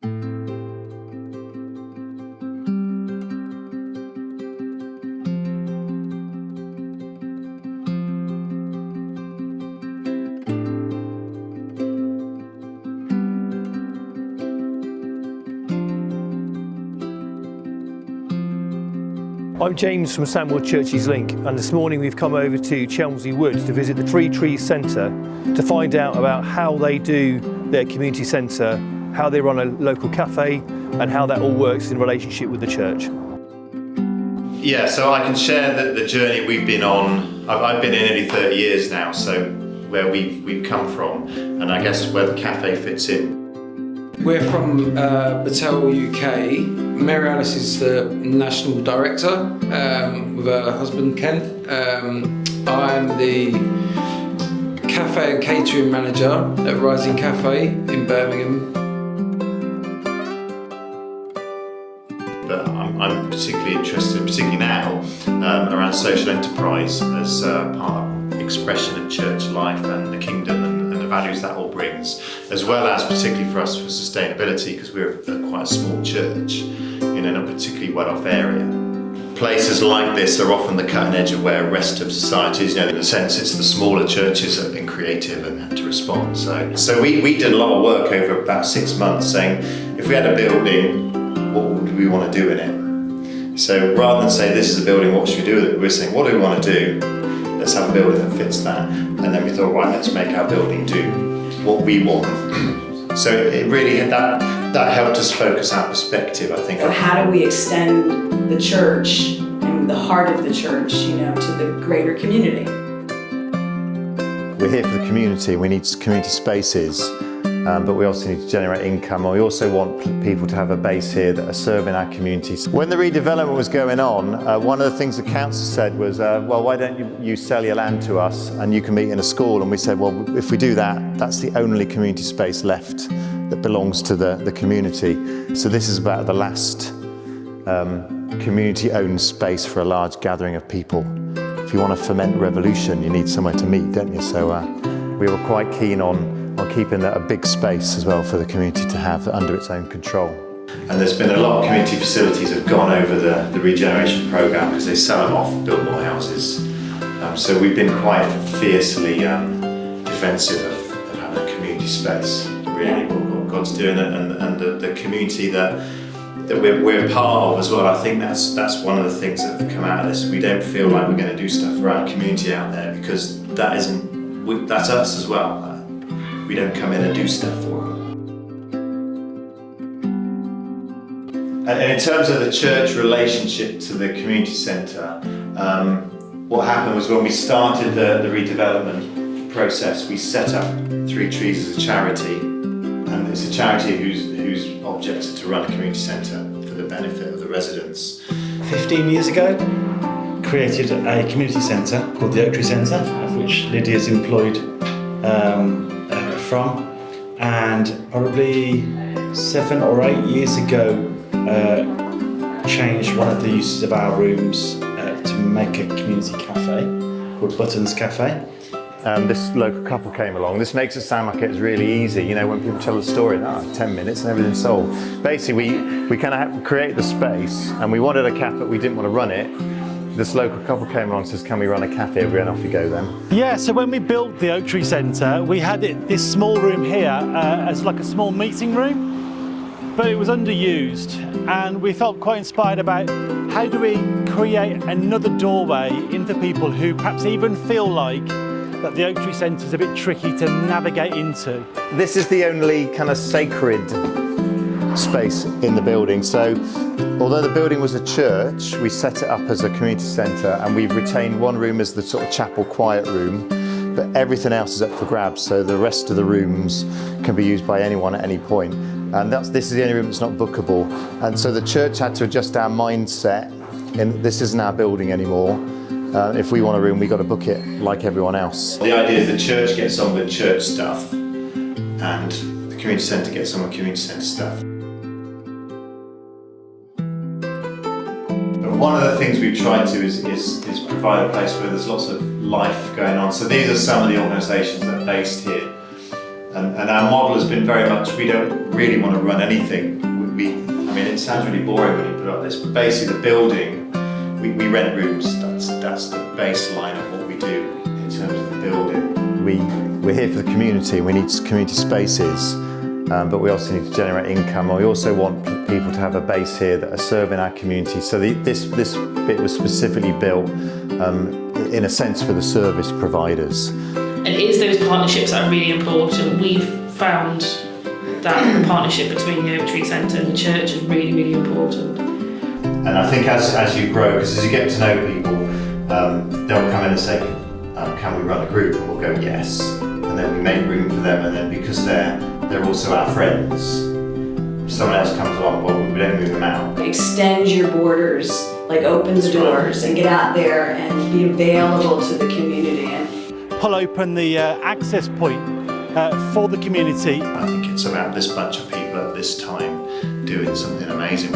I'm James from Sandwell Churches Link, and this morning we've come over to Chelmsley Wood to visit the Three Trees Centre to find out about how they do their community centre, how they run a local cafe, and how that all works in relationship with the church. Yeah, so I can share the journey we've been on. I've been in nearly 30 years now, so where we've come from, and I guess where the cafe fits in. We're from Battelle, UK. Mary Alice is the national director with her husband Ken. I'm the cafe and catering manager at Rising Cafe in Birmingham. But I'm particularly interested, particularly now, around social enterprise as part of expression of church life and the kingdom and the values that all brings, as well as particularly for us for sustainability, because we're quite a small church in a not particularly well-off area. Places like this are often the cutting edge of where the rest of society is. In a sense, it's the smaller churches that have been creative and had to respond. So we did a lot of work over about 6 months saying, if we had a building, what would we want to do in it? So rather than say, this is a building, what should we do with it? We're saying, what do we want to do? Let's have a building that fits that. And then we thought, right, let's make our building do what we want. So it really, that helped us focus our perspective, I think. So how do we extend the church and the heart of the church, to the greater community? We're here for the community. We need community spaces, but we also need to generate income. And we also want people to have a base here that are serving our communities. When the redevelopment was going on, one of the things the council said was, well, why don't you sell your land to us and you can meet in a school? And we said, well, if we do that, that's the only community space left that belongs to the community. So this is about the last community-owned space for a large gathering of people. If you want to foment revolution, you need somewhere to meet, don't you? So we were quite keen on keeping a big space as well for the community to have under its own control. And there's been a lot of community facilities have gone over the regeneration programme because they sell them off, build more houses. So we've been quite fiercely defensive of having a community space, really, what God's doing, and the community that we're part of as well. I think that's one of the things that have come out of this. We don't feel like we're going to do stuff for our community out there because that's us as well. We don't come in and do stuff for them. And in terms of the church relationship to the community centre, what happened was when we started the redevelopment process, we set up Three Trees as a charity, and it's a charity whose object is to run a community centre for the benefit of the residents. 15 years ago, created a community centre called the Oak Tree Centre, of which Lydia's employed from, and probably 7 or 8 years ago changed one of the uses of our rooms to make a community cafe called Buttons Cafe. This local couple came along. This makes it sound like it's really easy, when people tell the story, 10 minutes and everything's sold. Basically, we kind of create the space, and we wanted a cafe, but we didn't want to run it. This local couple came along and says, can we run a cafe over here? And off we go then. Yeah, so when we built the Oak Tree Centre, we had this small room here as like a small meeting room, but it was underused, and we felt quite inspired about how do we create another doorway into people who perhaps even feel like that the Oak Tree Centre is a bit tricky to navigate into. This is the only kind of sacred space in the building. So although the building was a church, we set it up as a community centre, and we've retained one room as the sort of chapel quiet room, but everything else is up for grabs, so the rest of the rooms can be used by anyone at any point. And this is the only room that's not bookable. And so the church had to adjust our mindset, and this isn't our building anymore. If we want a room, we've got to book it like everyone else. The idea is the church gets on with church stuff, and the community centre gets on with community centre stuff. One of the things we've tried to is provide a place where there's lots of life going on. So these are some of the organisations that are based here. And our model has been very much, we don't really want to run anything. I mean, it sounds really boring when you put up this, but basically the building, we rent rooms. That's the baseline of what we do in terms of the building. We're here for the community. We need community spaces, but we also need to generate income. And we also want people to have a base here that are serving our community. So this bit was specifically built, in a sense, for the service providers. And it is those partnerships that are really important. We've found that the partnership between the Oak Tree Centre and the church is really, really important. And I think as you grow, because as you get to know people, they'll come in and say, can we run a group? And we'll go, yes. And then we make room for them, and then because they're also our friends, if someone else comes along, well, we don't move them out. Extend your borders, like open the doors and get out there and be available to the community. Pull open the access point for the community. I think it's about this bunch of people at this time doing something amazing.